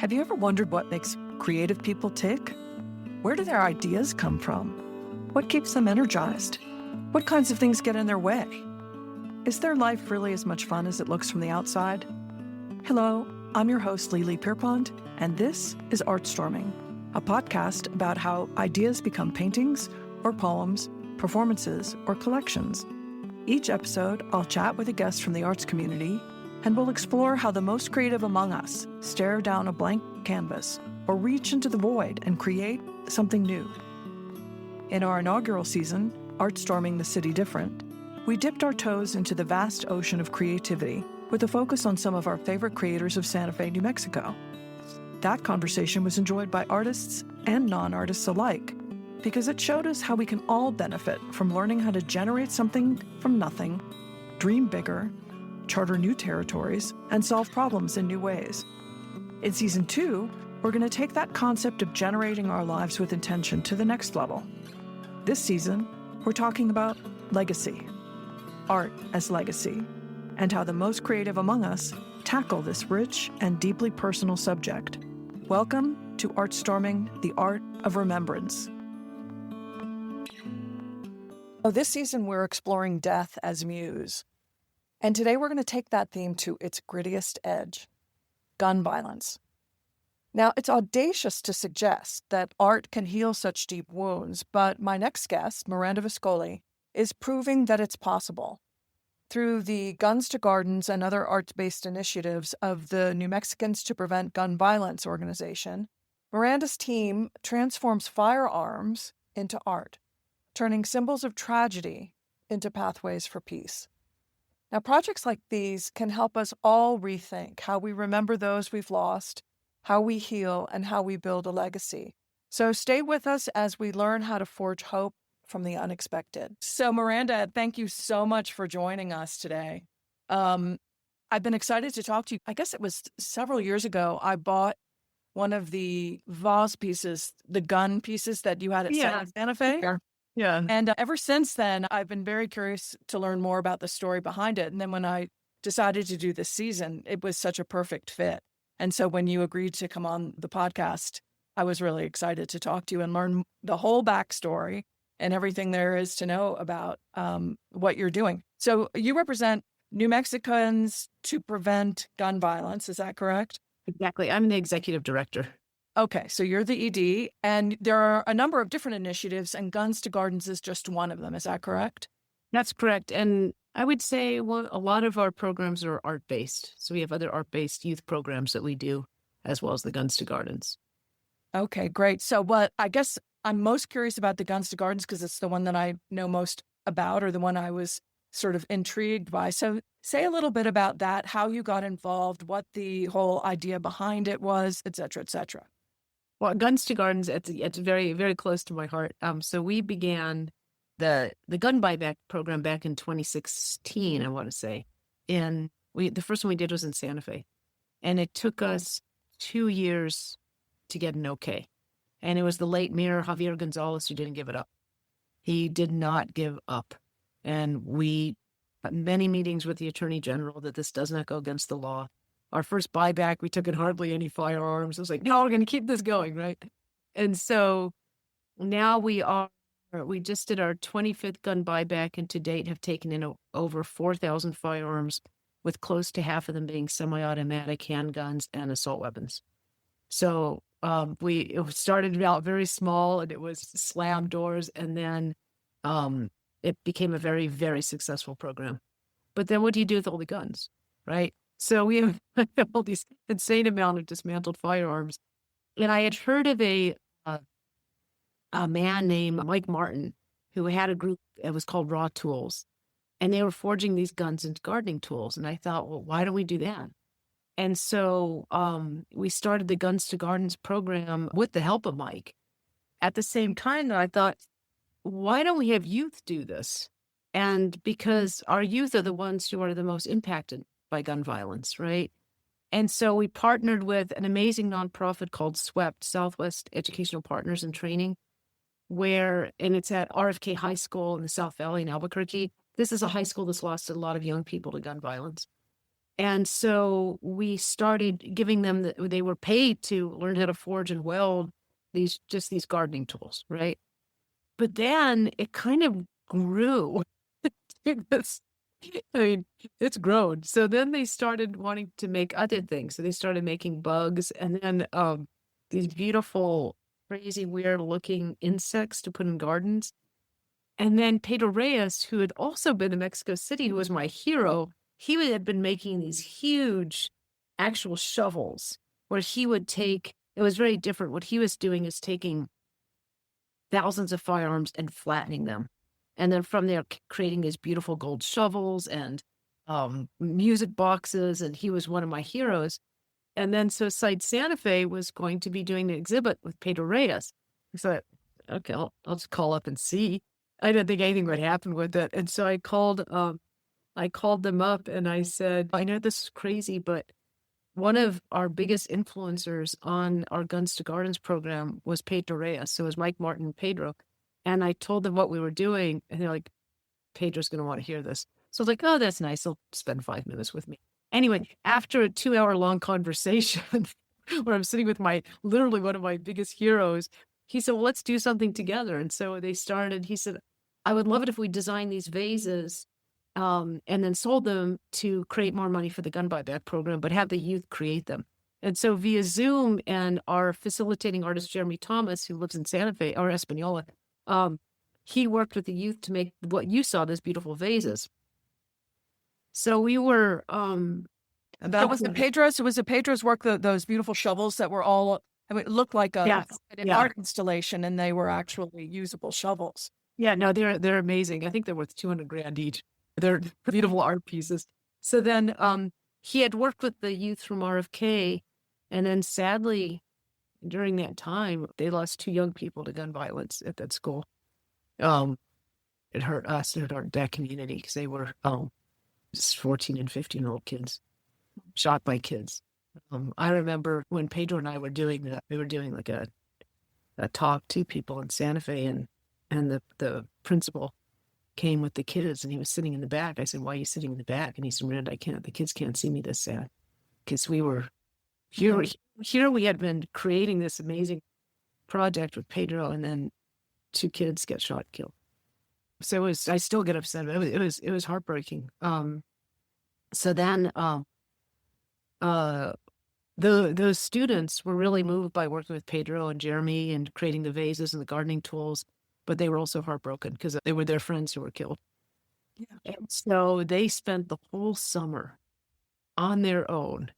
Have you ever wondered what makes creative people tick? Where do their ideas come from? What keeps them energized? What kinds of things get in their way? Is their life really as much fun as it looks from the outside? Hello, I'm your host, Lily Pierpont, and this is ArtStorming, a podcast about how ideas become paintings or poems, performances, or collections. Each episode, I'll chat with a guest from the arts community, and we'll explore how the most creative among us stare down a blank canvas or reach into the void and create something new. In our inaugural season, ArtStorming the City Different, we dipped our toes into the vast ocean of creativity with a focus on some of our favorite creators of Santa Fe, New Mexico. That conversation was enjoyed by artists and non-artists alike because it showed us how we can all benefit from learning how to generate something from nothing, dream bigger, charter new territories, and solve problems in new ways. In Season 2, we're going to take that concept of generating our lives with intention to the next level. This season, we're talking about legacy, art as legacy, and how the most creative among us tackle this rich and deeply personal subject. Welcome to ArtStorming, the Art of Remembrance. This season, we're exploring death as muse. And today we're going to take that theme to its grittiest edge, gun violence. Now, it's audacious to suggest that art can heal such deep wounds, but my next guest, Miranda Viscoli, is proving that it's possible. Through the Guns to Gardens and other arts-based initiatives of the New Mexicans to Prevent Gun Violence organization, Miranda's team transforms firearms into art, turning symbols of tragedy into pathways for peace. Now, projects like these can help us all rethink how we remember those we've lost, how we heal, and how we build a legacy. So stay with us as we learn how to forge hope from the unexpected. So, Miranda, thank you so much for joining us today. I've been excited to talk to you. I guess it was several years ago, I bought one of the vase pieces, the gun pieces that you had at Santa Fe. Sure. Yeah. And ever since then, I've been very curious to learn more about the story behind it. And then when I decided to do this season, it was such a perfect fit. And so when you agreed to come on the podcast, I was really excited to talk to you and learn the whole backstory and everything there is to know about what you're doing. So you represent New Mexicans to Prevent Gun Violence. Is that correct? Exactly. I'm the executive director. Okay, so you're the ED, and there are a number of different initiatives, and Guns to Gardens is just one of them. Is that correct? That's correct. And I would say a lot of our programs are art-based. So we have other art-based youth programs that we do, as well as the Guns to Gardens. Okay, great. So what I guess I'm most curious about the Guns to Gardens because it's the one that I know most about, or the one I was sort of intrigued by. So say a little bit about that, how you got involved, what the whole idea behind it was, et cetera, et cetera. Well, Guns to Gardens, it's very, very close to my heart. So we began the gun buyback program back in 2016, I want to say. And the first one we did was in Santa Fe. And it took us 2 years to get an okay. And it was the late Mayor Javier Gonzalez who didn't give it up. He did not give up. And we had many meetings with the Attorney General that this does not go against the law. Our first buyback, we took in hardly any firearms. I was like, no, we're going to keep this going, right? And so now we just did our 25th gun buyback, and to date have taken in over 4,000 firearms, with close to half of them being semi-automatic handguns and assault weapons. So it started out very small, and it was slam doors, and then it became a very, very successful program. But then what do you do with all the guns, right? So we have all these insane amount of dismantled firearms. And I had heard of a man named Mike Martin who had a group that was called Raw Tools. And they were forging these guns into gardening tools. And I thought, well, why don't we do that? And so we started the Guns to Gardens program with the help of Mike. At the same time, I thought, why don't we have youth do this? And because our youth are the ones who are the most impacted by gun violence, right? And so we partnered with an amazing nonprofit called SWEPT, Southwest Educational Partners in Training, and it's at RFK High School in the South Valley in Albuquerque. This is a high school that's lost a lot of young people to gun violence. And so we started giving them, they were paid to learn how to forge and weld these gardening tools, right? But then it kind of grew. It's- I mean, it's grown. So then they started wanting to make other things. So they started making bugs, and then these beautiful, crazy, weird looking insects to put in gardens. And then Pedro Reyes, who had also been in Mexico City, who was my hero, he had been making these huge actual shovels where he would take, it was very different. What he was doing is taking thousands of firearms and flattening them. And then from there, creating these beautiful gold shovels and music boxes. And he was one of my heroes. And then so Site Santa Fe was going to be doing the exhibit with Pedro Reyes. So, okay, I'll just call up and see. I didn't think anything would happen with it. And so I called them up and I said, I know this is crazy, but one of our biggest influencers on our Guns to Gardens program was Pedro Reyes. So it was Mike Martin and Pedro. And I told them what we were doing. And they're like, Pedro's going to want to hear this. So I was like, oh, that's nice. He'll spend 5 minutes with me. Anyway, after a 2-hour long conversation where I'm sitting with literally one of my biggest heroes, he said, well, let's do something together. And so they started, he said, I would love it if we designed these vases and then sold them to create more money for the gun buyback program, but have the youth create them. And so via Zoom and our facilitating artist, Jeremy Thomas, who lives in Santa Fe or Espanola, he worked with the youth to make what you saw, those beautiful vases. So we were So was it Pedro's? Was it Pedro's work, those beautiful shovels that were all, I mean, it looked like an art installation, and they were actually usable shovels. Yeah, no, they're amazing. I think they're worth $200,000 each. They're beautiful art pieces. So then he had worked with the youth from RFK, and then sadly, during that time, they lost 2 young people to gun violence at that school. It hurt us, it hurt that community because they were just 14 and 15-year-old kids shot by kids. I remember when Pedro and I were doing that, we were doing like a talk to people in Santa Fe, and the principal came with the kids and he was sitting in the back. I said, why are you sitting in the back? And he said, Miranda, the kids can't see me this sad. Because we were here we had been creating this amazing project with Pedro, and then 2 kids get shot and killed. So I still get upset. It was heartbreaking. So then those students were really moved by working with Pedro and Jeremy and creating the vases and the gardening tools, but they were also heartbroken because they were their friends who were killed. Yeah. And so they spent the whole summer on their own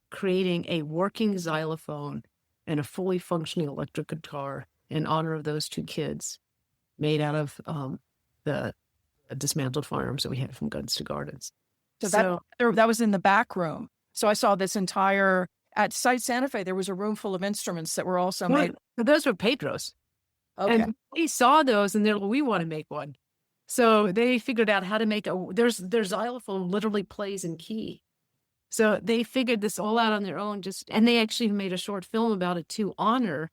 creating a working xylophone and a fully functioning electric guitar in honor of those 2 kids, made out of the dismantled firearms that we had from Guns to Gardens. So that was in the back room. So I saw this entire, at Site Santa Fe, there was a room full of instruments that were also made. Those were Pedro's. Okay. And they saw those and they're like, we want to make one. So they figured out how to make their xylophone literally plays in key. So they figured this all out on their own, and they actually made a short film about it to honor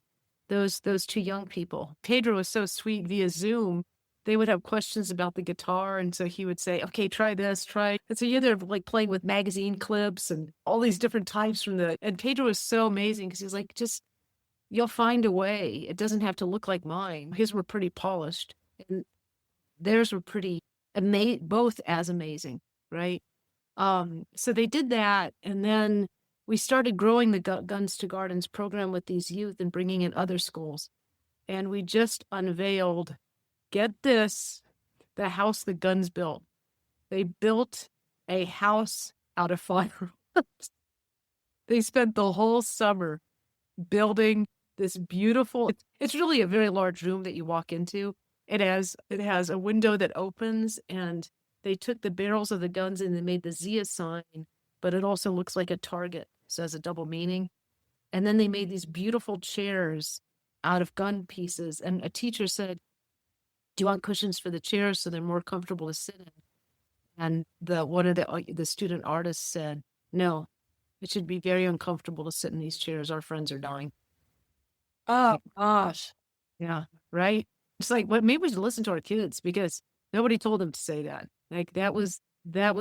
those 2 young people. Pedro was so sweet. Via Zoom, they would have questions about the guitar, and so he would say, okay, try this, try. And so they're like playing with magazine clips and all these different types and Pedro was so amazing because he's like, just, you'll find a way. It doesn't have to look like mine. His were pretty polished, and theirs were pretty both as amazing, right? So they did that, and then we started growing the Guns to Gardens program with these youth and bringing in other schools. And we just unveiled, get this, the house the Guns built. They built a house out of firearms. They spent the whole summer building this beautiful, it's really a very large room that you walk into. It has a window that opens, and they took the barrels of the guns and they made the Zia sign, but it also looks like a target. So it has a double meaning. And then they made these beautiful chairs out of gun pieces. And a teacher said, do you want cushions for the chairs so they're more comfortable to sit in? And one of the student artists said, no, it should be very uncomfortable to sit in these chairs. Our friends are dying. Oh, gosh. Yeah, right? It's like, well, maybe we should listen to our kids because nobody told them to say that. Like that was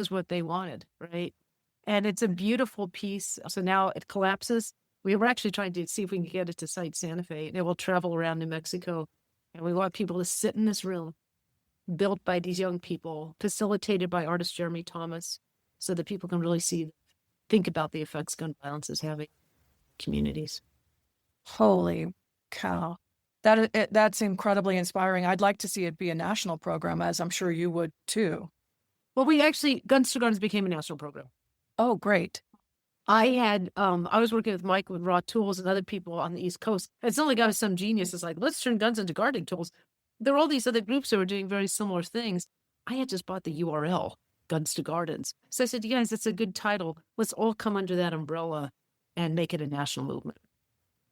what they wanted, right? And it's a beautiful piece. So now it collapses. We were actually trying to see if we can get it to Site Santa Fe, and it will travel around New Mexico. And we want people to sit in this room built by these young people, facilitated by artist Jeremy Thomas, so that people can really think about the effects gun violence is having on communities. Holy cow. That's incredibly inspiring. I'd like to see it be a national program, as I'm sure you would too. Well, we actually, Guns to Guns became a national program. Oh, great. I was working with Mike with Raw Tools and other people on the East Coast. It's not like I was some genius. It's like, let's turn guns into gardening tools. There were all these other groups that were doing very similar things. I had just bought the URL, Guns to Gardens. So I said, you guys, that's a good title. Let's all come under that umbrella and make it a national movement.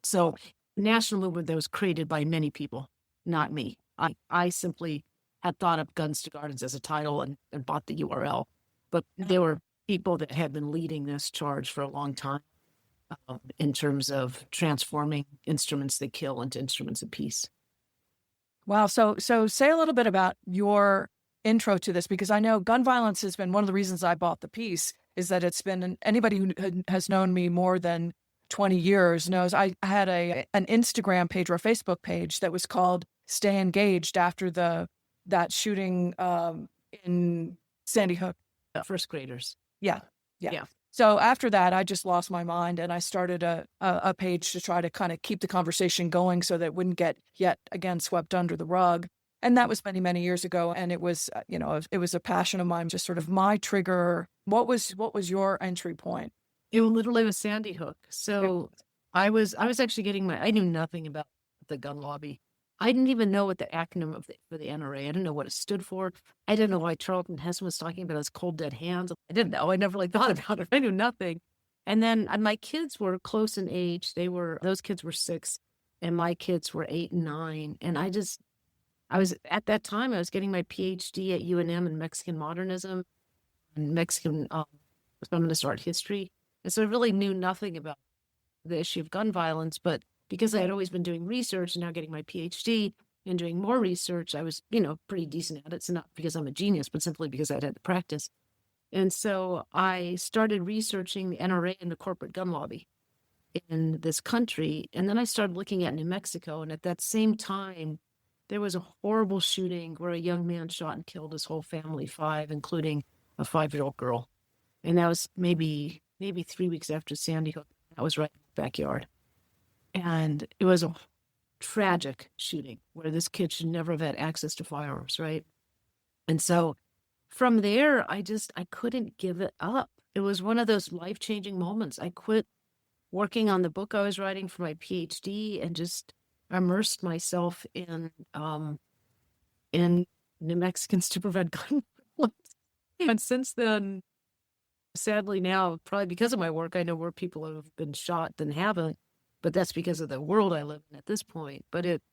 So national movement that was created by many people, not me. I simply had thought of Guns to Gardens as a title and bought the URL. But there were people that had been leading this charge for a long time in terms of transforming instruments that kill into instruments of peace. Wow. So say a little bit about your intro to this, because I know gun violence has been one of the reasons I bought the piece, is that it's been, anybody who has known me more than 20 years knows I had an Instagram page or a Facebook page that was called Stay Engaged after that shooting in Sandy Hook. First graders. Yeah. So after that, I just lost my mind, and I started a page to try to kind of keep the conversation going so that it wouldn't get yet again swept under the rug. And that was many, many years ago. And it was, it was a passion of mine, just sort of my trigger. What was your entry point? It literally was Sandy Hook. So I was actually I knew nothing about the gun lobby. I didn't even know what the acronym for the NRA. I didn't know what it stood for. I didn't know why Charlton Heston was talking about his cold dead hands. I didn't know. I never really thought about it. I knew nothing. And then my kids were close in age. Those kids were 6 and my kids were 8 and 9. And at that time, I was getting my PhD at UNM in Mexican modernism and Mexican feminist art history. And so I really knew nothing about the issue of gun violence, but because I had always been doing research and now getting my PhD and doing more research, I was, pretty decent at it. So not because I'm a genius, but simply because I'd had the practice. And so I started researching the NRA and the corporate gun lobby in this country. And then I started looking at New Mexico. And at that same time, there was a horrible shooting where a young man shot and killed his whole family, 5, including a 5-year-old girl. And that was maybe 3 weeks after Sandy Hook. That was right in the backyard. And it was a tragic shooting where this kid should never have had access to firearms, right? And so from there, I couldn't give it up. It was one of those life-changing moments. I quit working on the book I was writing for my PhD and just immersed myself in New Mexicans to prevent gun violence. And since then, sadly now, probably because of my work, I know more people have been shot than haven't. But that's because of the world I live in at this point. But it's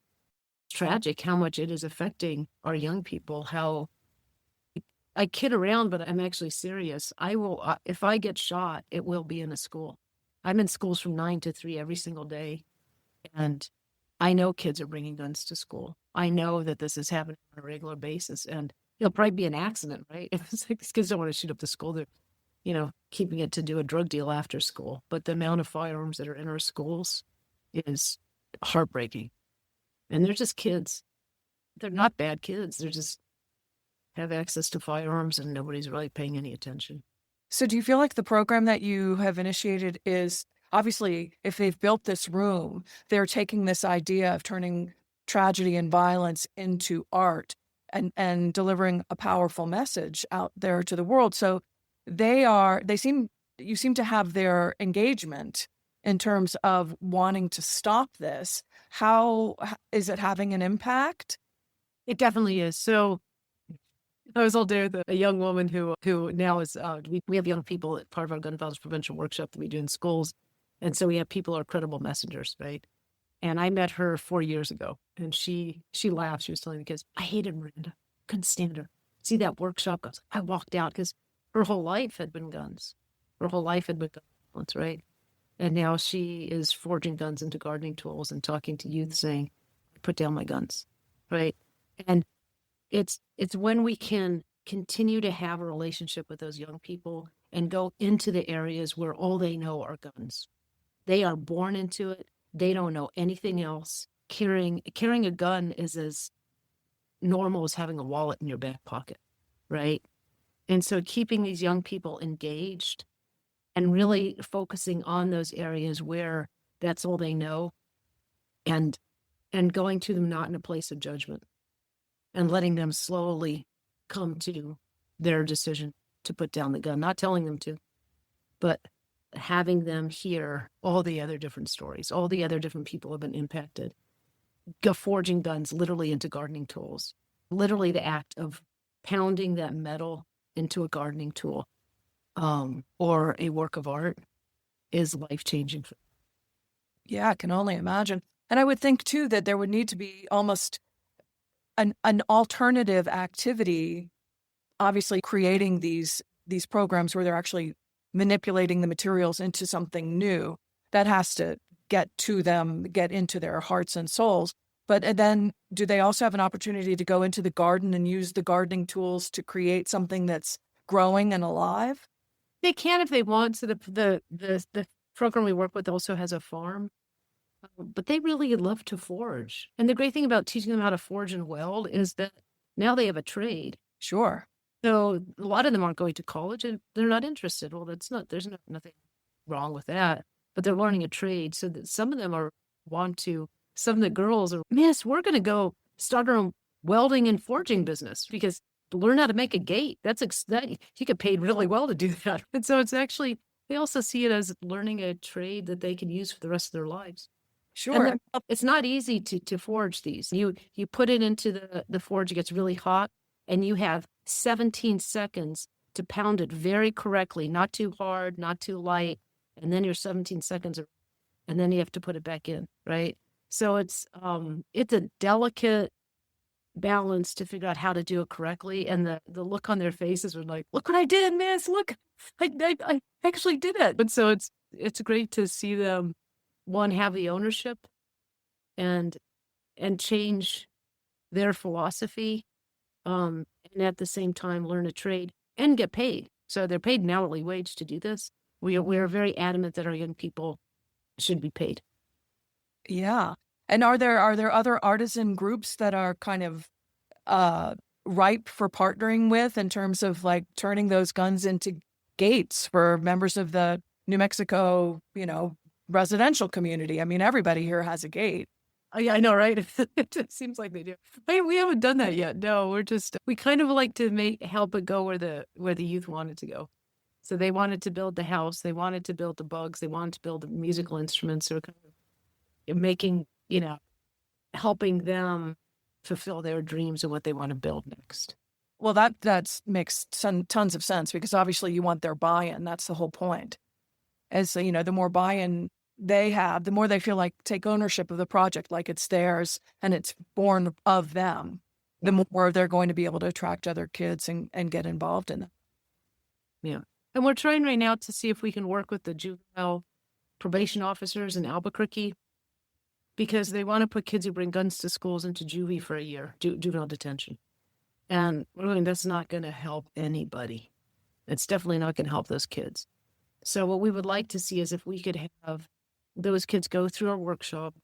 tragic how much it is affecting our young people. How I kid around, but I'm actually serious. I will, if I get shot, it will be in a school. I'm in schools from 9 to 3 every single day. And I know kids are bringing guns to school. I know that this is happening on a regular basis. And it'll probably be an accident, right? If it's like these kids don't want to shoot up the school, they're keeping it to do a drug deal after school. But the amount of firearms that are in our schools is heartbreaking. And they're just kids. They're not bad kids. They're just have access to firearms and nobody's really paying any attention. So do you feel like the program that you have initiated is, obviously, if they've built this room, they're taking this idea of turning tragedy and violence into art and delivering a powerful message out there to the world. So you seem to have their engagement in terms of wanting to stop this. How is it having an impact? It definitely is. So I was all there with a young woman who now is, we have young people at part of our gun violence prevention workshop that we do in schools. And so we have people who are credible messengers, right? And I met her 4 years ago and she laughed. She was telling the kids, I hated Miranda, couldn't stand her. See that workshop goes, I walked out because her whole life had been guns. Her whole life had been gun violence, right? And now she is forging guns into gardening tools and talking to youth saying, put down my guns, right? And it's when we can continue to have a relationship with those young people and go into the areas where all they know are guns. They are born into it. They don't know anything else. Carrying a gun is as normal as having a wallet in your back pocket, right? And so keeping these young people engaged and really focusing on those areas where that's all they know, and going to them not in a place of judgment, and letting them slowly come to their decision to put down the gun, not telling them to, but having them hear all the other different stories, all the other different people have been impacted. Forging guns literally into gardening tools, literally the act of pounding that metal into a gardening tool, or a work of art, is life-changing. Yeah, I can only imagine. And I would think too that there would need to be almost an alternative activity, obviously creating these programs where they're actually manipulating the materials into something new that has to get to them, get into their hearts and souls. But then do they also have an opportunity to go into the garden and use the gardening tools to create something that's growing and alive? They can if they want. So the program we work with also has a farm, but they really love to forge. And the great thing about teaching them how to forge and weld is that now they have a trade. Sure. So a lot of them aren't going to college and they're not interested. Well, there's nothing wrong with that, but they're learning a trade. So that some of them some of the girls are, Miss, we're going to go start our own welding and forging business, because to learn how to make a gate, that you get paid really well to do that. And so it's actually, they also see it as learning a trade that they can use for the rest of their lives. Sure. And it's not easy to forge these. You put it into the forge, it gets really hot, and you have 17 seconds to pound it very correctly, not too hard, not too light. And then your 17 seconds and then you have to put it back in, right? So it's a delicate balance to figure out how to do it correctly. And the look on their faces were like, look what I did, miss, look, I actually did it. But so it's great to see them, one, have the ownership and change their philosophy, and at the same time learn a trade and get paid. So they're paid an hourly wage to do this. We are very adamant that our young people should be paid. Yeah. And are there other artisan groups that are kind of ripe for partnering with in terms of like turning those guns into gates for members of the New Mexico, residential community? I mean, everybody here has a gate. Oh, yeah, I know, right? It seems like they do. We haven't done that yet. No, we kind of like to help it go where the youth want it to go. So they wanted to build the house, they wanted to build the bugs, they wanted to build the musical instruments, or kind of making, helping them fulfill their dreams and what they want to build next. Well, that makes tons of sense, because obviously you want their buy-in. That's the whole point. As the more buy-in they have, the more they feel like take ownership of the project, like it's theirs and it's born of them, the more they're going to be able to attract other kids and get involved in it. Yeah. And we're trying right now to see if we can work with the juvenile probation officers in Albuquerque, because they want to put kids who bring guns to schools into juvie for a year, juvenile detention. And we're going, that's not going to help anybody. It's definitely not going to help those kids. So what we would like to see is if we could have those kids go through our workshop,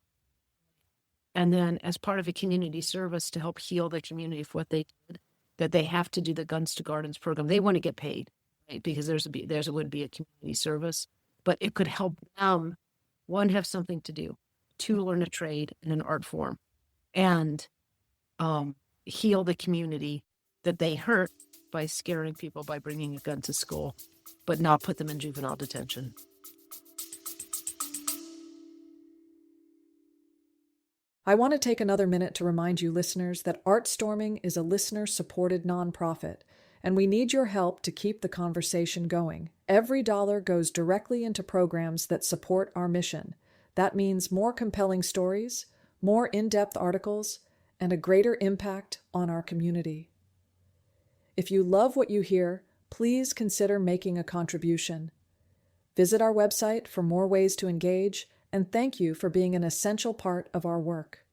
and then as part of a community service to help heal the community for what they did, that they have to do the Guns to Gardens program. They want to get paid, right? Because there would be a community service, but it could help them, one, have something to do, two, learn a trade and an art form, and heal the community that they hurt by scaring people by bringing a gun to school, but not put them in juvenile detention. I want to take another minute to remind you listeners that ArtStorming is a listener-supported nonprofit, and we need your help to keep the conversation going. Every dollar goes directly into programs that support our mission. That means more compelling stories, more in-depth articles, and a greater impact on our community. If you love what you hear, please consider making a contribution. Visit our website for more ways to engage, and thank you for being an essential part of our work.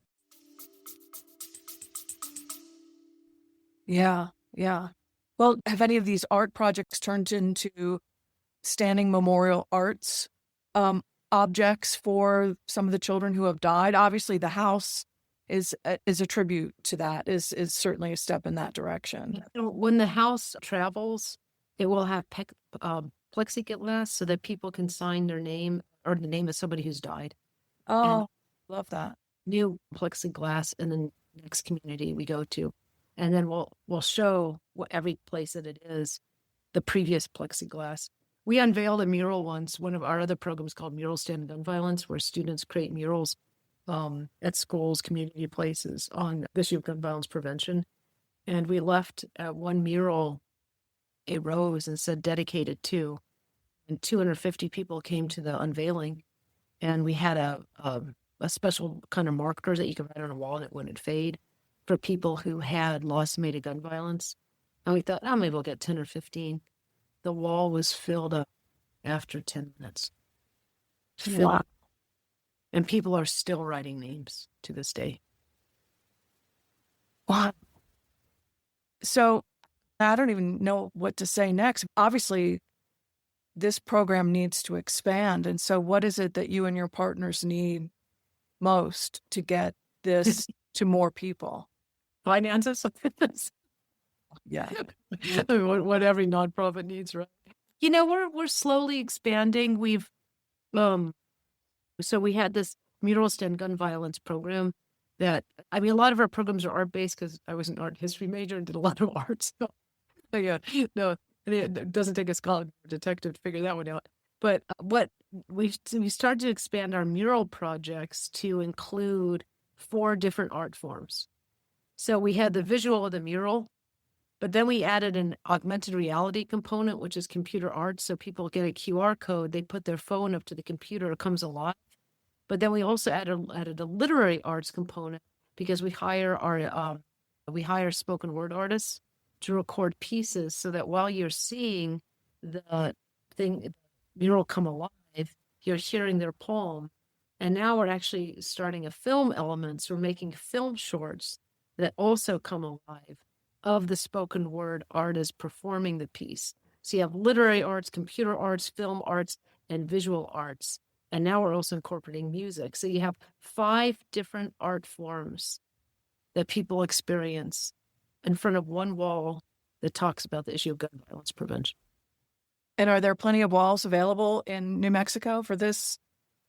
Yeah. Well, have any of these art projects turned into standing memorial arts objects for some of the children who have died. Obviously, the house is a tribute to that, is certainly a step in that direction. When the house travels, it will have plexiglass so that people can sign their name or the name of somebody who's died. Oh, love that. New plexiglass in the next community we go to. And then we'll show every place that it is, the previous plexiglass. We unveiled a mural once, one of our other programs called Murals to End Gun Violence, where students create murals at schools, community places on the issue of gun violence prevention. And we left one mural a rose and said dedicated to, and 250 people came to the unveiling. And we had a special kind of markers that you could write on a wall and it wouldn't fade for people who had lost somebody to gun violence. And we thought, oh, maybe we'll get 10 or 15. The wall was filled up after 10 minutes. Wow. And people are still writing names to this day. Wow. So I don't even know what to say next. Obviously, this program needs to expand. And so what is it that you and your partners need most to get this to more people? Finances? Yeah. What every nonprofit needs, right? You know, we're slowly expanding. We've so we had this Murals to End Gun Violence program that, I mean, a lot of our programs are art-based because I was an art history major and did a lot of art. So yeah, no, it doesn't take a scholar or detective to figure that one out. But what we started to expand our mural projects to include 4 different art forms. So we had the visual of the mural, but then we added an augmented reality component, which is computer art. So people get a QR code, they put their phone up to the computer, it comes alive. But then we also added a literary arts component because we hire spoken word artists to record pieces so that while you're seeing the mural come alive, you're hearing their poem. And now we're actually starting a film element. So we're making film shorts that also come alive of the spoken word artist performing the piece. So you have literary arts, computer arts, film arts, and visual arts. And now we're also incorporating music. So you have 5 different art forms that people experience in front of one wall that talks about the issue of gun violence prevention. And are there plenty of walls available in New Mexico for this?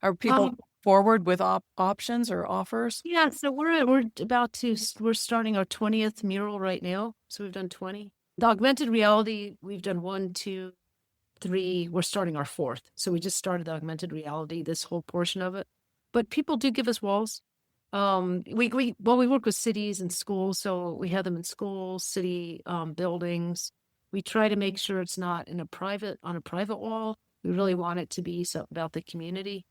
Are people forward with options or offers? Yeah, so we're starting our 20th mural right now. So we've done 20. The augmented reality, we've done 1, 2, 3. We're starting our 4th. So we just started the augmented reality, this whole portion of it. But people do give us walls. We work with cities and schools, so we have them in schools, city buildings. We try to make sure it's not on a private wall. We really want it to be about the community.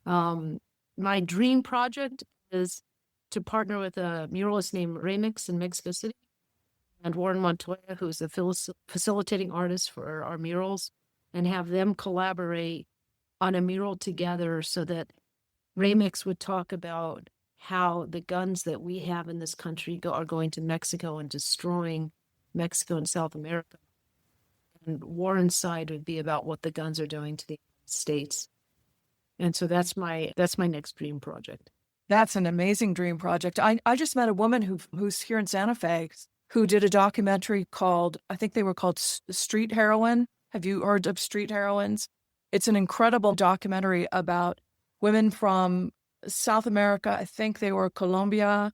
My dream project is to partner with a muralist named Remix in Mexico City and Warren Montoya, who's the facilitating artist for our murals, and have them collaborate on a mural together so that Remix would talk about how the guns that we have in this country are going to Mexico and destroying Mexico and South America. And Warren's side would be about what the guns are doing to the United States. And so that's my next dream project. That's an amazing dream project. I just met a woman who's here in Santa Fe who did a documentary called, I think they were called Street Heroine. Have you heard of Street Heroines? It's an incredible documentary about women from South America. I think they were Colombia,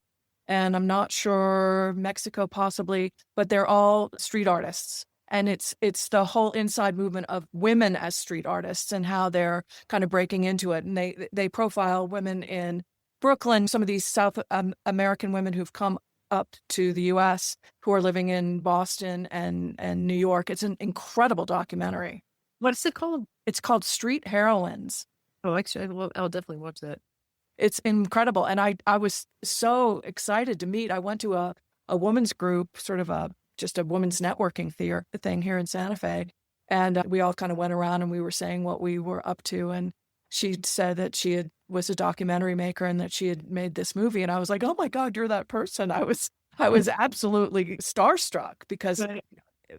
and I'm not sure, Mexico possibly, but they're all street artists. And it's the whole inside movement of women as street artists and how they're kind of breaking into it. And they profile women in Brooklyn, some of these South American women who've come up to the U.S. who are living in Boston and New York. It's an incredible documentary. What's it called? It's called Street Heroines. Oh, actually, I'll definitely watch that. It's incredible. And I was so excited to meet. I went to a women's group, sort of just a women's networking thing here in Santa Fe. And we all kind of went around and we were saying what we were up to. And she said that was a documentary maker and that she had made this movie. And I was like, oh my God, you're that person. I was absolutely starstruck because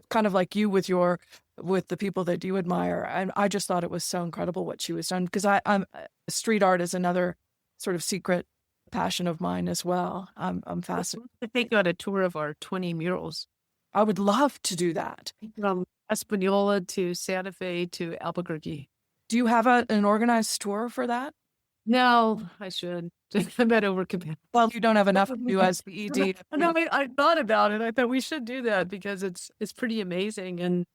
kind of like you with your with the people that you admire. And I just thought it was so incredible what she was done, because I'm street art is another sort of secret passion of mine as well. I'm fascinated. To take you on a tour of our 20 murals I would love to do that. from Espanola to Santa Fe to Albuquerque. Do you have an organized tour for that? No, I should. I'm at overcapacity. Well, you don't have enough of you as the ED. No, I thought about it. I thought we should do that because it's pretty amazing, and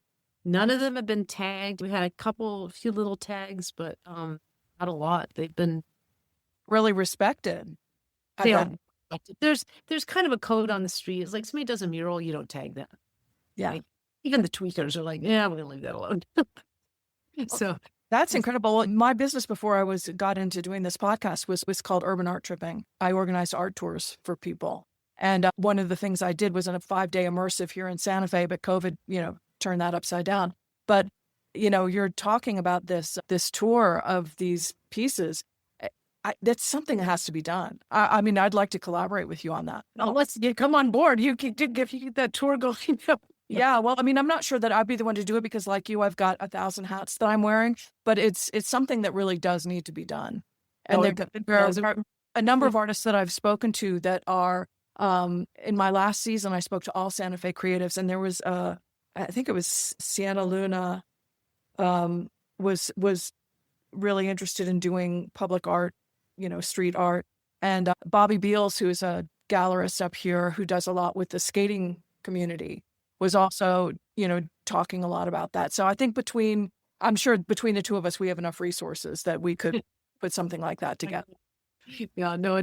none of them have been tagged. We had a few little tags, but not a lot. They've been Really respected. I they bet. are. There's kind of a code on the street. It's like somebody does a mural, you don't tag that. Yeah. Right? Even the tweakers are like, yeah, we're gonna leave that alone. So That's incredible. Well, my business before I got into doing this podcast was called Urban Art Tripping. I organized art tours for people. And one of the things I did was in a 5-day immersive here in Santa Fe, but COVID, turned that upside down. But, you're talking about this tour of these pieces. That's something that has to be done. I mean, I'd like to collaborate with you on that. let's come on board. If you get that tour going. Yeah, well, I mean, I'm not sure that I'd be the one to do it because, like you, I've got 1,000 hats that I'm wearing, but it's something that really does need to be done. And there are a number of artists that I've spoken to that are, in my last season, I spoke to all Santa Fe creatives, and there was, I think it was Sienna Luna, was really interested in doing public art, street art. And Bobby Beals, who is a gallerist up here who does a lot with the skating community, was also, talking a lot about that. So I think I'm sure between the two of us, we have enough resources that we could put something like that together. Yeah, no,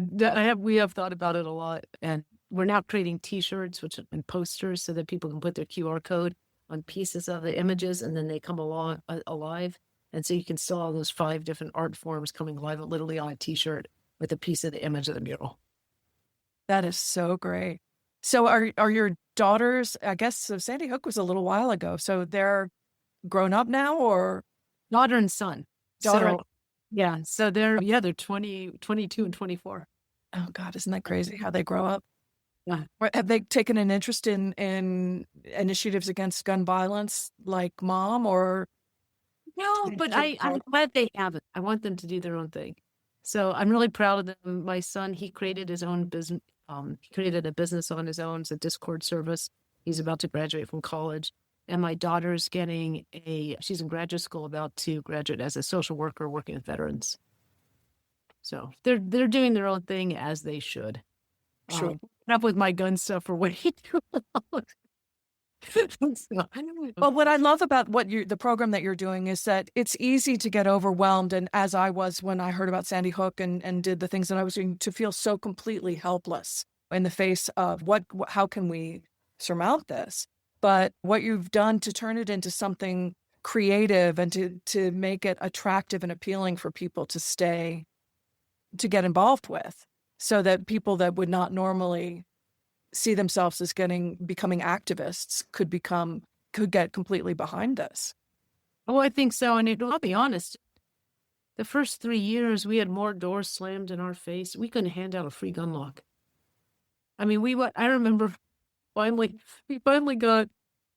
we have thought about it a lot, and we're now creating T-shirts, and posters, so that people can put their QR code on pieces of the images, and then they come alive, and so you can still have those 5 different art forms coming alive, literally on a T-shirt with a piece of the image of the mural. That is so great. So are your daughters? I guess so. Sandy Hook was a little while ago, so they're grown up now, or Daughter and son. daughter? Yeah, so they're 20, 22, and 24. Oh God, isn't that crazy how they grow up? Yeah. Have they taken an interest in initiatives against gun violence like mom, or? No, but I'm glad they haven't. I want them to do their own thing. So I'm really proud of them. My son, he created his own business. He created a business on his own. It's a Discord service. He's about to graduate from college. And my daughter's she's in graduate school, about to graduate as a social worker working with veterans. So they're doing their own thing, as they should. Sure. Up with my gun stuff for way too long. Well, what I love about the program that you're doing is that it's easy to get overwhelmed. And as I was when I heard about Sandy Hook and did the things that I was doing, to feel so completely helpless in the face of how can we surmount this? But what you've done to turn it into something creative and to make it attractive and appealing for people to get involved with, so that people that would not normally see themselves as becoming activists could get completely behind this. Oh, I think so. And I'll be honest, the first 3 years we had more doors slammed in our face. We couldn't hand out a free gun lock. I mean, I remember we finally got,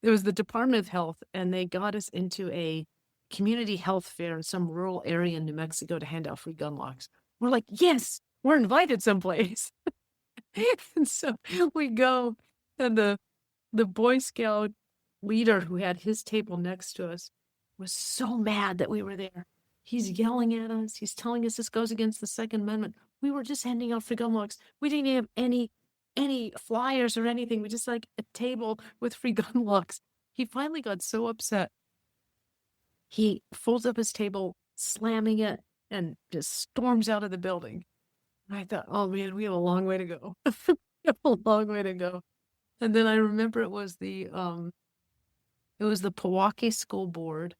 it was the Department of Health, and they got us into a community health fair in some rural area in New Mexico to hand out free gun locks. We're like, yes, we're invited someplace. And so we go, and the Boy Scout leader who had his table next to us was so mad that we were there. He's yelling at us. He's telling us this goes against the Second Amendment. We were just handing out free gun locks. We didn't have any flyers or anything. We just like a table with free gun locks. He finally got so upset. He folds up his table, slamming it, and just storms out of the building. I thought, oh man, we have a long way to go. We have a long way to go. And then I remember it was the Pewaukee School Board,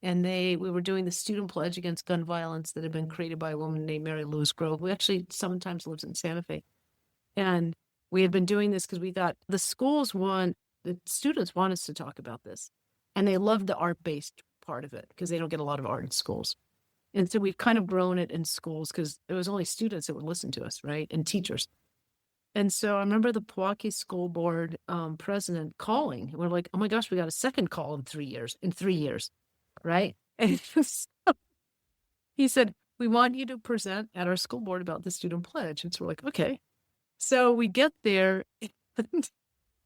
and we were doing the student pledge against gun violence that had been created by a woman named Mary Louise Grove, who actually sometimes lives in Santa Fe. And we had been doing this because we thought the students want us to talk about this. And they love the art-based part of it because they don't get a lot of art in schools. And so we've kind of grown it in schools because it was only students that would listen to us, right? And teachers. And so I remember the Pewaukee School Board president calling. We're like, oh my gosh, we got a second call in 3 years, right? And he said, we want you to present at our school board about the student pledge. And so we're like, okay. So we get there and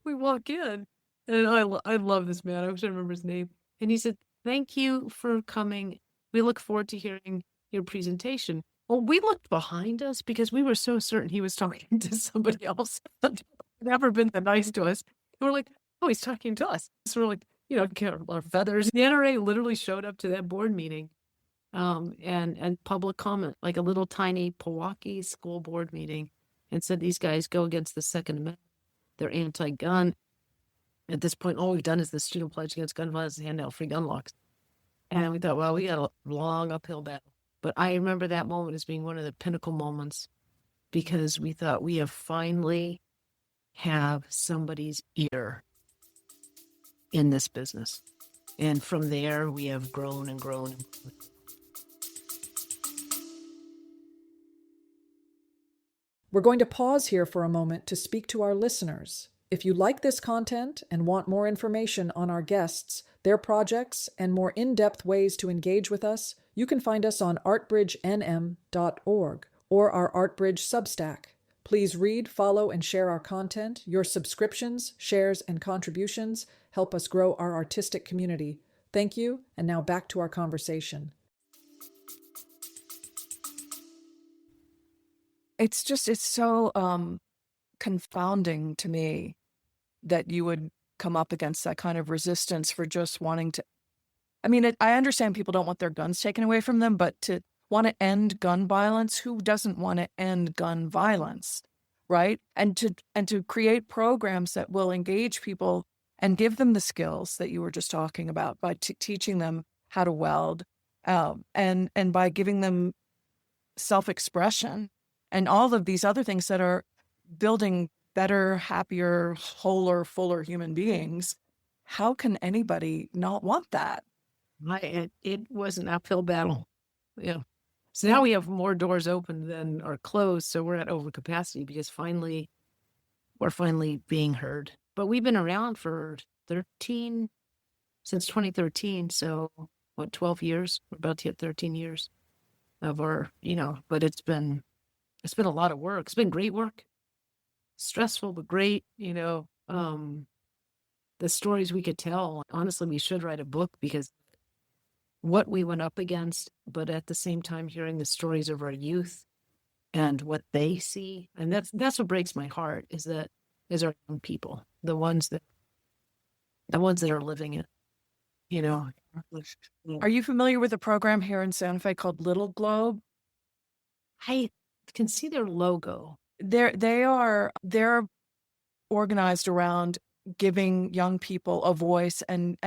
we walk in, and I love this man. I wish I remember his name. And he said, thank you for coming. We look forward to hearing your presentation. Well, we looked behind us because we were so certain he was talking to somebody else. Never been that nice to us. And we're like, oh, he's talking to us. So we're like, our feathers. The NRA literally showed up to that board meeting and public comment, like a little tiny Pewaukee school board meeting, and said, these guys go against the Second Amendment. They're anti-gun. At this point, all we've done is the student pledge against gun violence and hand out free gun locks. And we thought, well, we got a long uphill battle. But I remember that moment as being one of the pinnacle moments, because we thought we have finally have somebody's ear in this business. And from there, we have grown and grown. We're going to pause here for a moment to speak to our listeners. If you like this content and want more information on our guests, their projects, and more in-depth ways to engage with us, you can find us on artbridgenm.org or our ArtBridge Substack. Please read, follow, and share our content. Your subscriptions, shares, and contributions help us grow our artistic community. Thank you, and now back to our conversation. It's so confounding to me that you would come up against that kind of resistance for just wanting to. I mean, I understand people don't want their guns taken away from them, but to want to end gun violence, who doesn't want to end gun violence, right? And to create programs that will engage people and give them the skills that you were just talking about by teaching them how to weld, and by giving them self-expression and all of these other things that are building better, happier, wholer, fuller human beings. How can anybody not want that? It was an uphill battle. Yeah. So now we have more doors open than are closed. So we're at overcapacity because we're finally being heard. But we've been around for since 2013. So 12 years? We're about to hit 13 years of our, but it's been a lot of work. It's been great work. Stressful, but great, the stories we could tell. Honestly, we should write a book because what we went up against, but at the same time, hearing the stories of our youth and what they see. And that's what breaks my heart is our young people, the ones that are living it, Are you familiar with a program here in Santa Fe called Little Globe? I can see their logo. They're organized around giving young people a voice and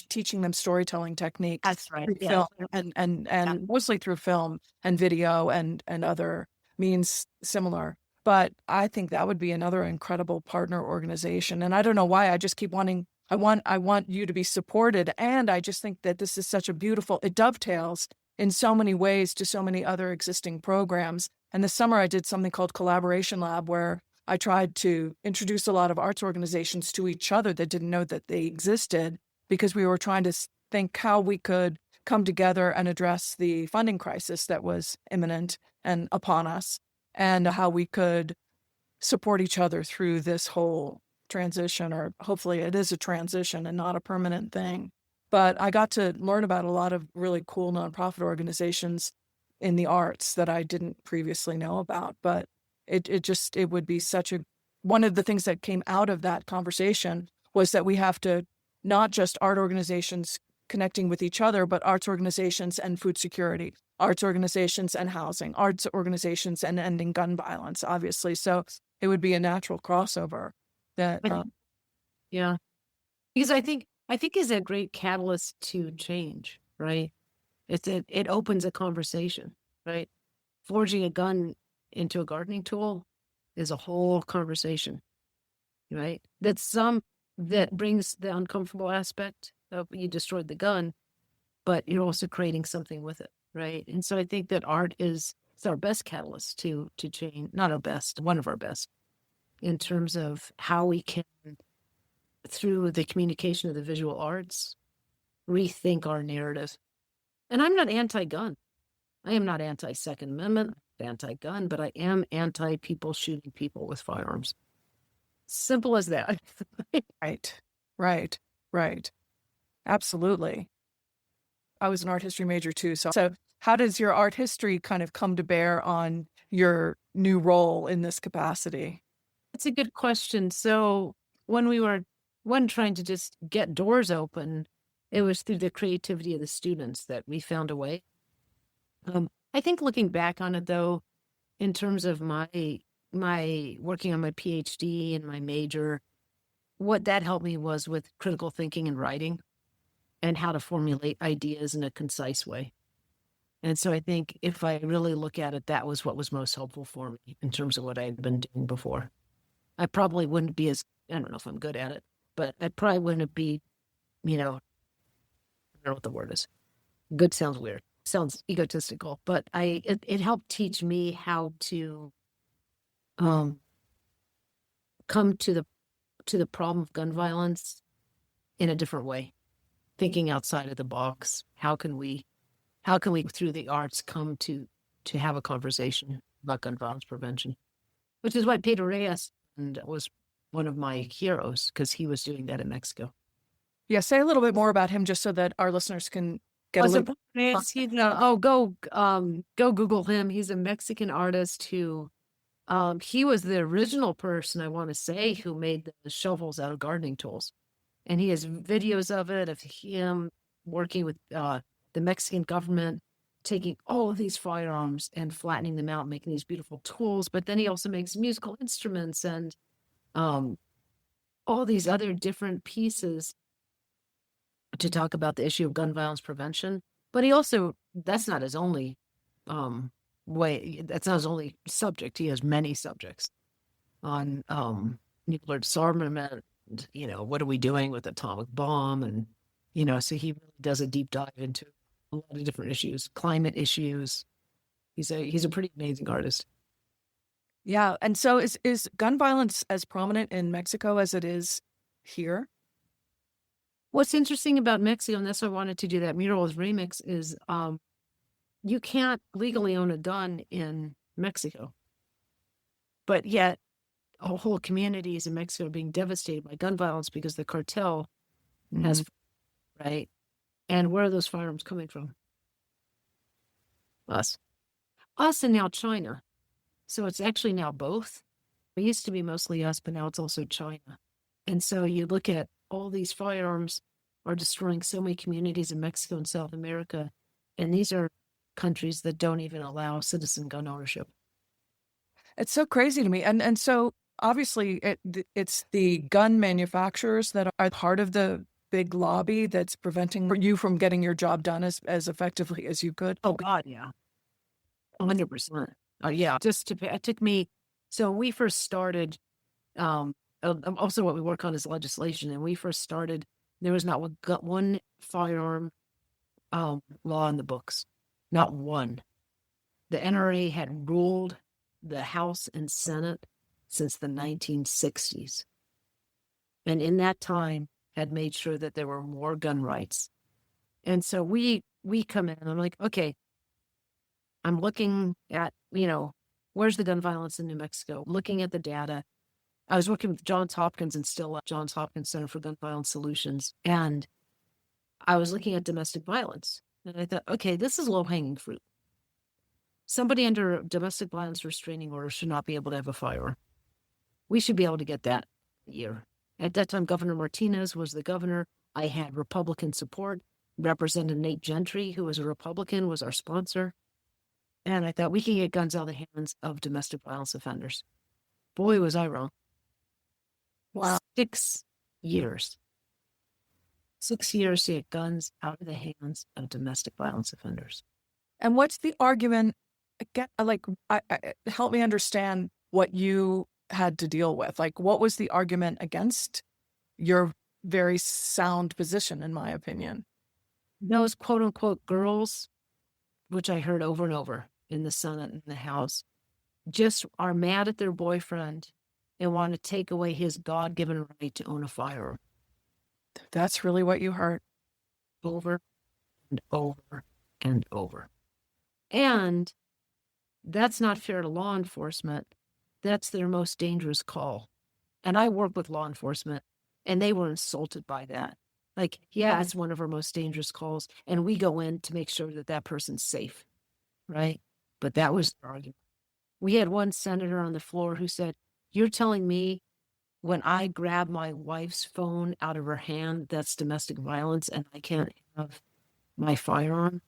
teaching them storytelling techniques. That's right. Through Yeah. film and mostly through film and video and other means similar. But I think that would be another incredible partner organization. And I don't know why, I just keep wanting, I want you to be supported. And I just think that this is such a beautiful, it dovetails in so many ways to so many other existing programs. And this summer I did something called Collaboration Lab, where I tried to introduce a lot of arts organizations to each other that didn't know that they existed, because we were trying to think how we could come together and address the funding crisis that was imminent and upon us, and how we could support each other through this whole transition, or hopefully it is a transition and not a permanent thing. But I got to learn about a lot of really cool nonprofit organizations in the arts that I didn't previously know about. But it would be one of the things that came out of that conversation was that we have to, not just art organizations connecting with each other, but arts organizations and food security, arts organizations and housing, arts organizations and ending gun violence, obviously. So it would be a natural crossover that, yeah, because I think is a great catalyst to change, right? It opens a conversation, right? Forging a gun into a gardening tool is a whole conversation, right? That brings the uncomfortable aspect of you destroyed the gun, but you're also creating something with it, right? And so I think that art it's our best catalyst to change, not our best, one of our best. in terms of how we can, through the communication of the visual arts, rethink our narrative. And I'm not anti-gun. I am not anti-Second Amendment, anti-gun, but I am anti-people shooting people with firearms. Simple as that. Right. Absolutely. I was an art history major too. So how does your art history kind of come to bear on your new role in this capacity? That's a good question. So when we were trying to just get doors open, it was through the creativity of the students that we found a way. I think looking back on it though, in terms of my working on my PhD and my major, what that helped me was with critical thinking and writing and how to formulate ideas in a concise way. And so I think if I really look at it, that was what was most helpful for me in terms of what I had been doing before. I probably wouldn't be as, I don't know if I'm good at it, but I probably wouldn't be, I don't know what the word is. Good sounds weird. Sounds egotistical, but it helped teach me how to come to the problem of gun violence in a different way, thinking outside of the box. How can we through the arts come to have a conversation about gun violence prevention, which is what Pedro Reyes was one of my heroes, because he was doing that in Mexico. Yeah, say a little bit more about him just so that our listeners can get a little. Go Google him. He's a Mexican artist who, he was the original person, I want to say, who made the shovels out of gardening tools. And he has videos of him working with the Mexican government, taking all of these firearms and flattening them out, making these beautiful tools. But then he also makes musical instruments and all these other different pieces to talk about the issue of gun violence prevention. But he also, that's not his only way, that's not his only subject. He has many subjects on nuclear disarmament, and, what are we doing with atomic bomb? And, so he really does a deep dive into a lot of different issues, climate issues. He's a pretty amazing artist. Yeah. And so is gun violence as prominent in Mexico as it is here? What's interesting about Mexico, and that's why I wanted to do that murals remix, is you can't legally own a gun in Mexico. But yet, whole communities in Mexico are being devastated by gun violence because the cartel has, right? And where are those firearms coming from? Us, and now China. So it's actually now both. It used to be mostly us, but now it's also China. And so you look at all these firearms are destroying so many communities in Mexico and South America. And these are countries that don't even allow citizen gun ownership. It's so crazy to me. And so obviously it's the gun manufacturers that are part of the big lobby that's preventing you from getting your job done as effectively as you could. Oh God, yeah. 100%. Yeah, it took me, so we first started, also what we work on is legislation, and we first started, there was not one firearm law in the books, not one. The NRA had ruled the House and Senate since the 1960s. And in that time had made sure that there were more gun rights. And so we come in and I'm like, okay, I'm looking at, where's the gun violence in New Mexico? Looking at the data. I was working with Johns Hopkins and still at Johns Hopkins Center for Gun Violence Solutions. And I was looking at domestic violence. And I thought, okay, this is low-hanging fruit. Somebody under domestic violence restraining order should not be able to have a firearm. We should be able to get that year. At that time, Governor Martinez was the governor. I had Republican support. Representative Nate Gentry, who was a Republican, was our sponsor. And I thought we can get guns out of the hands of domestic violence offenders. Boy, was I wrong. Wow. 6 years. 6 years to get guns out of the hands of domestic violence offenders. And what's the argument? Help me understand what you had to deal with. Like, what was the argument against your very sound position, in my opinion? Those quote unquote girls, which I heard over and over in the Senate and the House, just are mad at their boyfriend and want to take away his God-given right to own a firearm. That's really what you heard. Over and over and over. And that's not fair to law enforcement. That's their most dangerous call. And I work with law enforcement, and they were insulted by that. Like, yeah, it's one of our most dangerous calls, and we go in to make sure that that person's safe, right? But that was the argument. We had one senator on the floor who said, "You're telling me when I grab my wife's phone out of her hand, that's domestic violence, and I can't have my firearm?"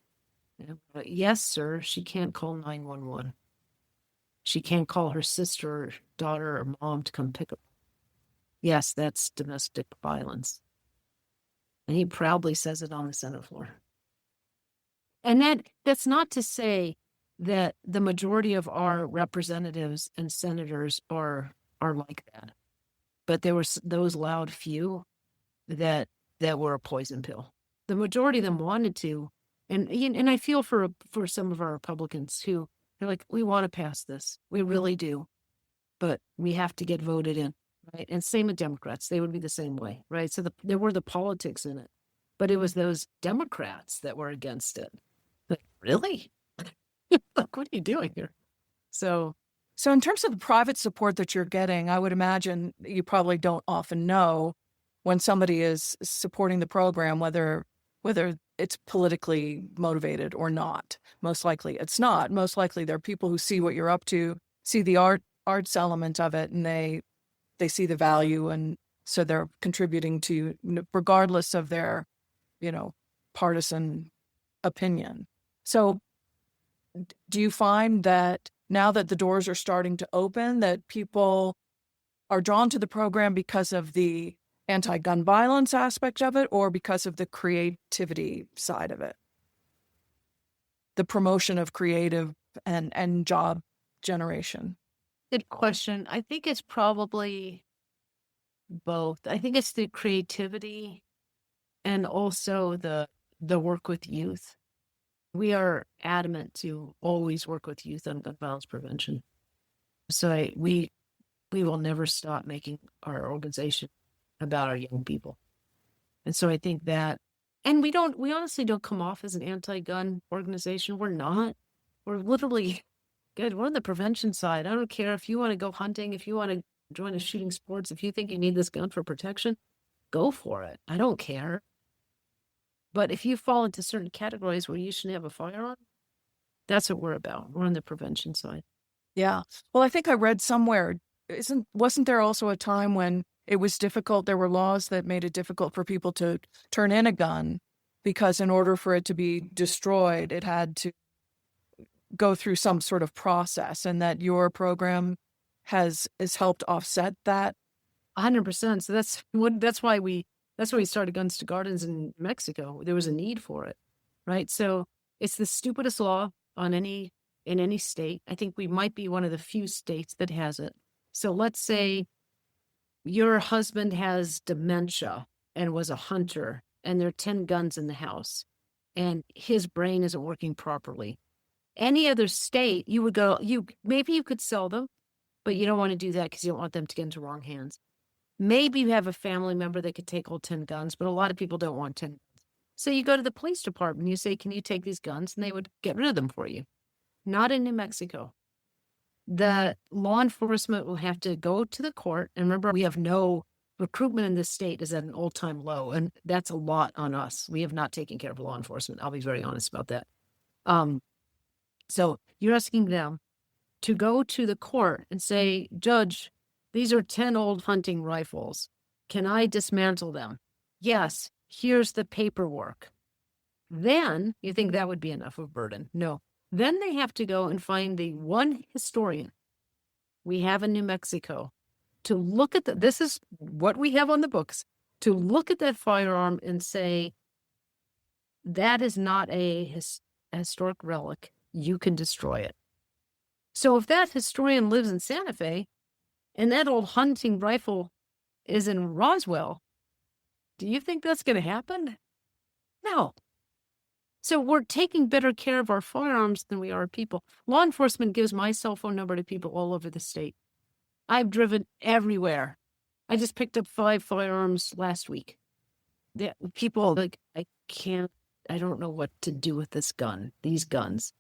And I'm like, yes, sir. She can't call 911. She can't call her sister, or daughter, or mom to come pick her up. Yes, that's domestic violence. And he proudly says it on the Senate floor. And that's not to say that the majority of our representatives and senators are like that. But there were those loud few that were a poison pill. The majority of them wanted to, and I feel for some of our Republicans who they're like, we want to pass this, we really do, but we have to get voted in, right? And same with Democrats, they would be the same way, right? So there were the politics in it, but it was those Democrats that were against it. Like, really? Like, what are you doing here? So in terms of the private support that you're getting, I would imagine you probably don't often know when somebody is supporting the program, whether it's politically motivated or not. Most likely it's not. Most likely they're people who see what you're up to, see the arts element of it, and they see the value, and so they're contributing to you regardless of their, partisan opinion. So do you find that now that the doors are starting to open, that people are drawn to the program because of the anti-gun violence aspect of it, or because of the creativity side of it? The promotion of creative and job generation? good question. I think it's probably both. I think it's the creativity and also the work with youth. We are adamant to always work with youth on gun violence prevention. So we will never stop making our organization about our young people. And so I think that, and we honestly don't come off as an anti-gun organization. We're not. We're literally good. We're on the prevention side. I don't care if you want to go hunting, if you want to join a shooting sports, if you think you need this gun for protection, go for it. I don't care. But if you fall into certain categories where you shouldn't have a firearm, that's what we're about. We're on the prevention side. Yeah. Well, I think I read somewhere, wasn't there also a time when it was difficult? There were laws that made it difficult for people to turn in a gun because in order for it to be destroyed, it had to go through some sort of process, and that your program has helped offset that. 100%. So that's why we started Guns to Gardens in Mexico. There was a need for it, right? So it's the stupidest law in any state. I think we might be one of the few states that has it. So let's say your husband has dementia and was a hunter, and there are 10 guns in the house, and his brain isn't working properly. Any other state, you would go, maybe you could sell them, but you don't want to do that because you don't want them to get into wrong hands. Maybe you have a family member that could take all 10 guns, but a lot of people don't want 10 guns. So you go to the police department and you say, can you take these guns? And they would get rid of them for you. Not in New Mexico. The law enforcement will have to go to the court. And remember, we have no recruitment in this state is at an all-time low. And that's a lot on us. We have not taken care of law enforcement. I'll be very honest about that. So you're asking them to go to the court and say, Judge, these are 10 old hunting rifles. Can I dismantle them? Yes, here's the paperwork. Then you think that would be enough of a burden. No. Then they have to go and find the one historian we have in New Mexico to look at this is what we have on the books, to look at that firearm and say, that is not a historic relic. You can destroy it. So if that historian lives in Santa Fe and that old hunting rifle is in Roswell, do you think that's going to happen? No. So we're taking better care of our firearms than we are people. Law enforcement gives my cell phone number to people all over the state. I've driven everywhere. I just picked up 5 firearms last week. The people like, I don't know what to do with these guns.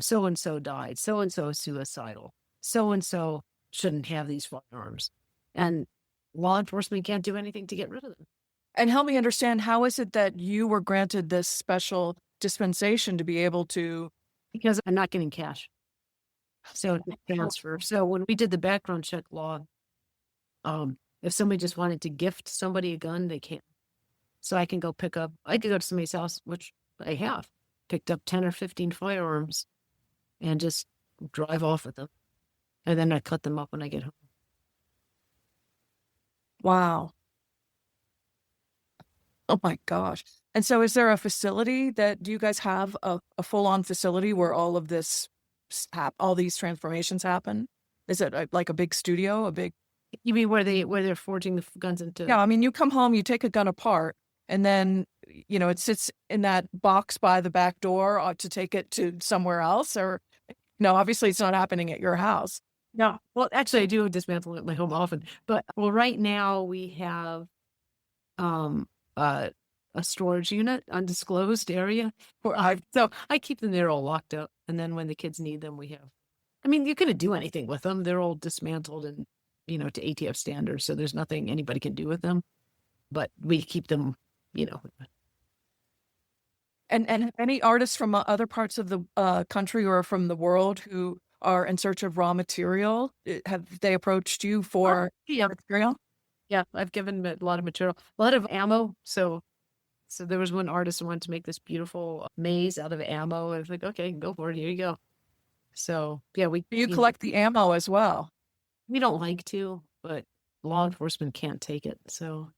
So and so died. So and so is suicidal. So and so shouldn't have these firearms. And law enforcement can't do anything to get rid of them. And help me understand, how is it that you were granted this special dispensation to be able to? Because I'm not getting cash. So transfer. So when we did the background check law, if somebody just wanted to gift somebody a gun, they can't. So I could go to somebody's house, which I have, picked up 10 or 15 firearms and just drive off with them. And then I cut them up when I get home. Wow. Oh my gosh. And so is there a facility do you guys have a full-on facility where all of this, all these transformations happen? Is it like a big studio, You mean where they're forging the guns into? Yeah, I mean, you come home, you take a gun apart, and then, it sits in that box by the back door to take it to somewhere else, or no, obviously it's not happening at your house. No. Well, actually, I do dismantle at my home often. But right now we have a storage unit, undisclosed area. So I keep them there all locked up. And then when the kids need them, you couldn't do anything with them. They're all dismantled and, to ATF standards. So there's nothing anybody can do with them. But we keep them, And any artists from other parts of the country or from the world who are in search of raw material, have they approached you for material? Yeah, I've given a lot of material, a lot of ammo. So there was one artist who wanted to make this beautiful maze out of ammo. I was like, okay, go for it. Here you go. So yeah, You collect the ammo as well. We don't like to, but law enforcement can't take it. So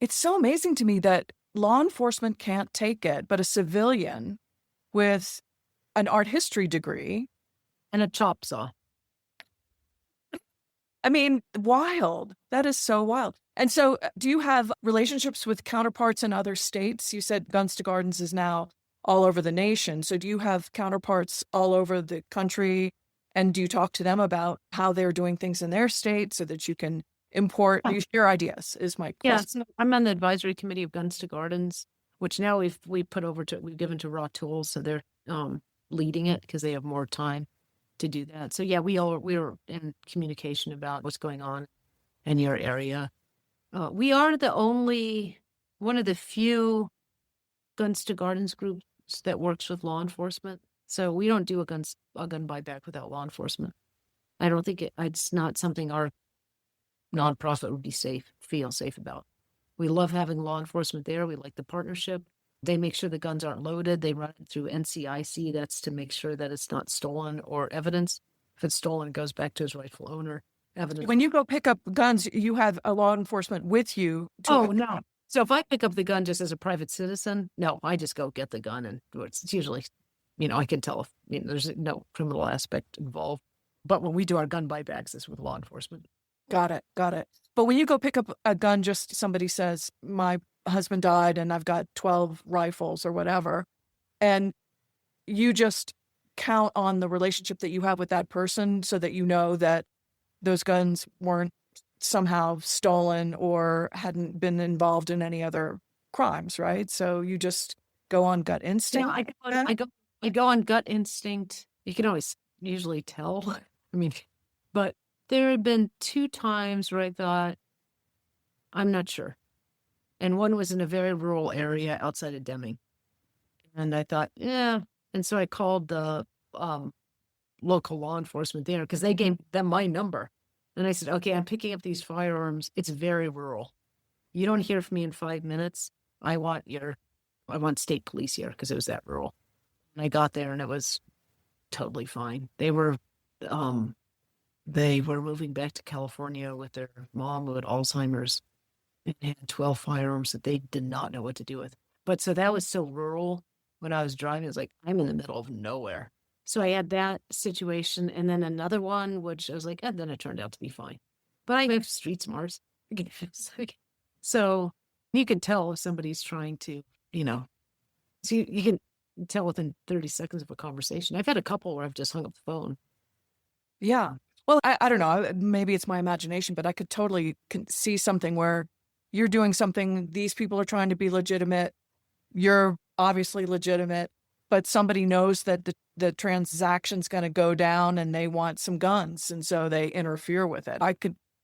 it's so amazing to me that law enforcement can't take it, but a civilian with an art history degree and a chop saw. I mean, wild. That is so wild. And so do you have relationships with counterparts in other states? You said Guns to Gardens is now all over the nation. So do you have counterparts all over the country? And do you talk to them about how they're doing things in their state so that you can import your ideas, is my question. Yeah, I'm on the advisory committee of Guns to Gardens, which now we've given to Raw Tools. So they're leading it because they have more time to do that. So yeah, we're in communication about what's going on in your area. We are one of the few Guns to Gardens groups that works with law enforcement. So we don't do a gun buyback without law enforcement. I don't think it's not something our nonprofit would feel safe about. We love having law enforcement there. We like the partnership. They make sure the guns aren't loaded. They run it through NCIC. That's to make sure that it's not stolen or evidence. If it's stolen, it goes back to its rightful owner. Evidence. When you go pick up guns, you have a law enforcement with you. No. So if I pick up the gun just as a private citizen, no, I just go get the gun, and it's usually, I can tell if there's no criminal aspect involved. But when we do our gun buybacks, it's with law enforcement. Got it. But when you go pick up a gun, just somebody says, my husband died and I've got 12 rifles or whatever, and you just count on the relationship that you have with that person so that you know that those guns weren't somehow stolen or hadn't been involved in any other crimes, right? So you just go on gut instinct. I go on gut instinct. You can always usually tell. But there had been 2 times where I thought, I'm not sure. And one was in a very rural area outside of Deming. And I thought, yeah. And so I called the local law enforcement there because they gave them my number. And I said, okay, I'm picking up these firearms. It's very rural. You don't hear from me in 5 minutes. I want state police here because it was that rural. And I got there and it was totally fine. They were moving back to California with their mom who had Alzheimer's and had 12 firearms that they did not know what to do with. But so that was so rural when I was driving. It was like, I'm in the middle of nowhere. So I had that situation and then another one, which I was like, then it turned out to be fine. But I have street smarts. So you can tell if somebody's trying to, so you can tell within 30 seconds of a conversation. I've had a couple where I've just hung up the phone. Yeah. Well, I don't know. Maybe it's my imagination, but I could totally see something where you're doing something, these people are trying to be legitimate, you're obviously legitimate, but somebody knows that the transaction's going to go down and they want some guns, and so they interfere with it.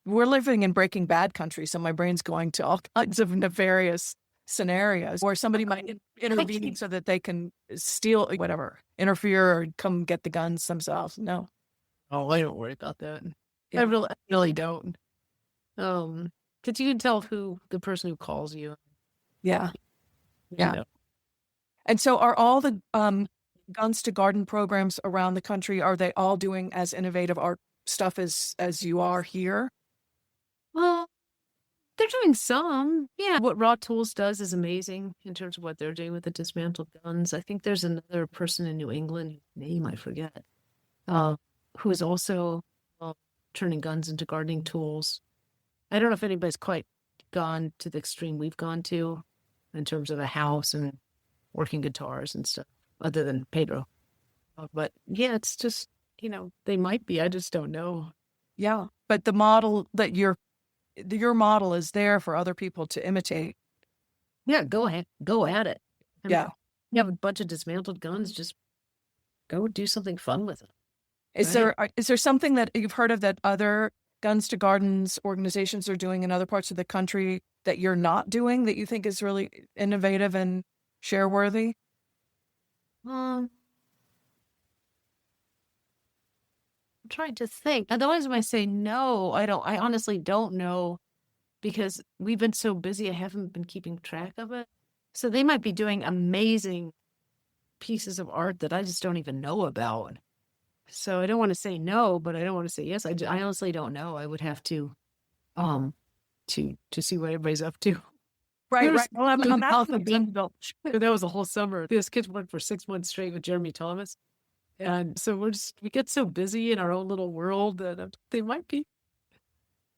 We're living in Breaking Bad country, so my brain's going to all kinds of nefarious scenarios where somebody might intervene so that they can steal, whatever, interfere or come get the guns themselves. No. Oh, I don't worry about that. Yeah. I really don't. Because you can tell who the person who calls you. Yeah. you Yeah. know. And so are all the Guns to Garden programs around the country, are they all doing as innovative art stuff as you are here? Well, they're doing some. Yeah. What Raw Tools does is amazing in terms of what they're doing with the dismantled guns. I think there's another person in New England, whose name I forget, who is also turning guns into gardening tools. I don't know if anybody's quite gone to the extreme we've gone to in terms of a house and working guitars and stuff, other than Pedro. But yeah, it's just, they might be. I just don't know. Yeah. But the model that your model is there for other people to imitate. Yeah, go ahead. Go at it. I mean, Yeah. you have a bunch of dismantled guns, just go do something fun with it. Is there something that you've heard of that other Guns to Gardens organizations are doing in other parts of the country that you're not doing that you think is really innovative and share worthy? I'm trying to think. Otherwise, when I say no, I honestly don't know, because we've been so busy, I haven't been keeping track of it. So they might be doing amazing pieces of art that I just don't even know about. So I don't want to say no, but I don't want to say yes. I honestly don't know. I would have to see what everybody's up to. Right. Well, I'm out of Bentonville. That was a whole summer. This kids went for 6 months straight with Jeremy Thomas. And so we get so busy in our own little world that they might be.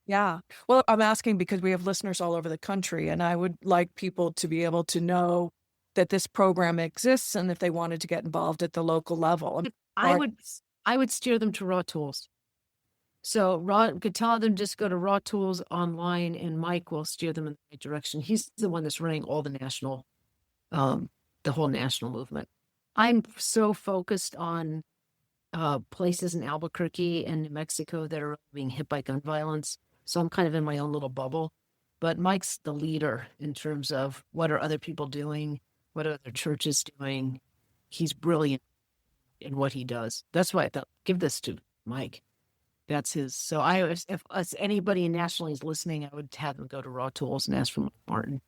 Yeah. Well, I'm asking because we have listeners all over the country, and I would like people to be able to know that this program exists and if they wanted to get involved at the local level. I would steer them to Raw Tools. So could tell them just go to Raw Tools online, and Mike will steer them in the right direction. He's the one that's running all the whole national movement. I'm so focused on places in Albuquerque and New Mexico that are being hit by gun violence. So I'm kind of in my own little bubble. But Mike's the leader in terms of what are other people doing, what are other churches doing. He's brilliant in what he does. That's why I thought, give this to Mike. That's his. So if anybody nationally is listening, I would have them go to Raw Tools and ask for Mike Martin.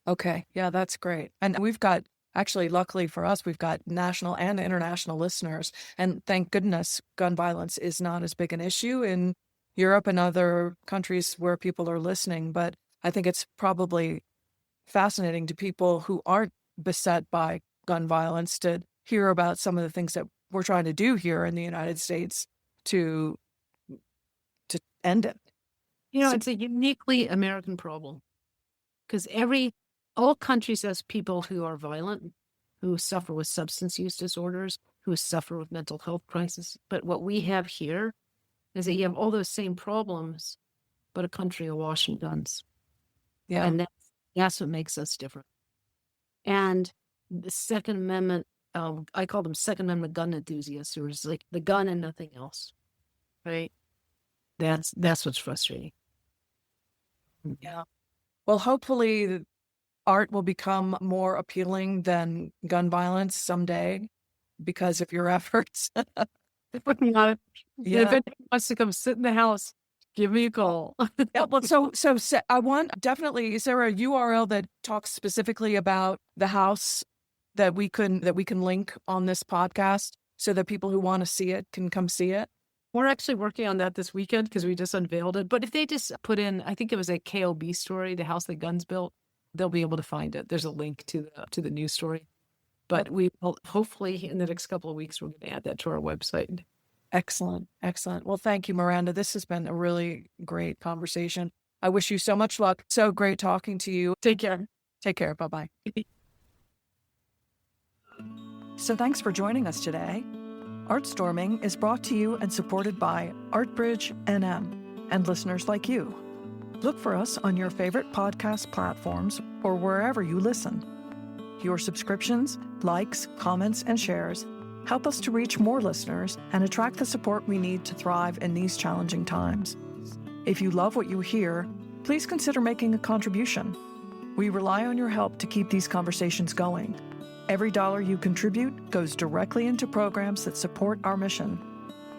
Okay. Yeah, that's great. And we've got, actually, luckily for us, we've got national and international listeners. And thank goodness gun violence is not as big an issue in Europe and other countries where people are listening. But I think it's probably fascinating to people who aren't beset by gun violence to hear about some of the things that we're trying to do here in the United States to end it. It's a uniquely American problem, because all countries has people who are violent, who suffer with substance use disorders, who suffer with mental health crisis. But what we have here is that you have all those same problems, but a country awash in guns. Yeah. And that's what makes us different. And the Second Amendment, I call them Second Amendment gun enthusiasts, who is like the gun and nothing else. Right? That's what's frustrating. Yeah. Well, hopefully art will become more appealing than gun violence someday because of your efforts. Put me on it. Yeah. If anyone wants to come sit in the house, give me a call. Yeah, well, so I want, definitely, is there a URL that talks specifically about the house that we can link on this podcast so that people who want to see it can come see it? We're actually working on that this weekend because we just unveiled it. But if they just put in, I think it was a KOB story, the house that guns built, they'll be able to find it. There's a link to the news story. But we will, hopefully in the next couple of weeks, we're going to add that to our website. Excellent. Excellent. Well, thank you, Miranda. This has been a really great conversation. I wish you so much luck. So great talking to you. Take care. Take care. Bye-bye. So thanks for joining us today. ArtStorming is brought to you and supported by ArtBridge NM and listeners like you. Look for us on your favorite podcast platforms or wherever you listen. Your subscriptions, likes, comments, and shares help us to reach more listeners and attract the support we need to thrive in these challenging times. If you love what you hear, please consider making a contribution. We rely on your help to keep these conversations going. Every dollar you contribute goes directly into programs that support our mission.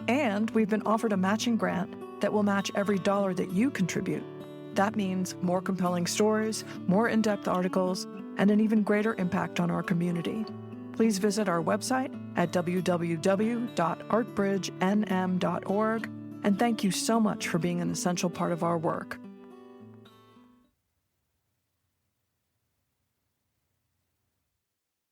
And we've been offered a matching grant that will match every dollar that you contribute. That means more compelling stories, more in-depth articles, and an even greater impact on our community. Please visit our website at www.artbridgenm.org, and thank you so much for being an essential part of our work.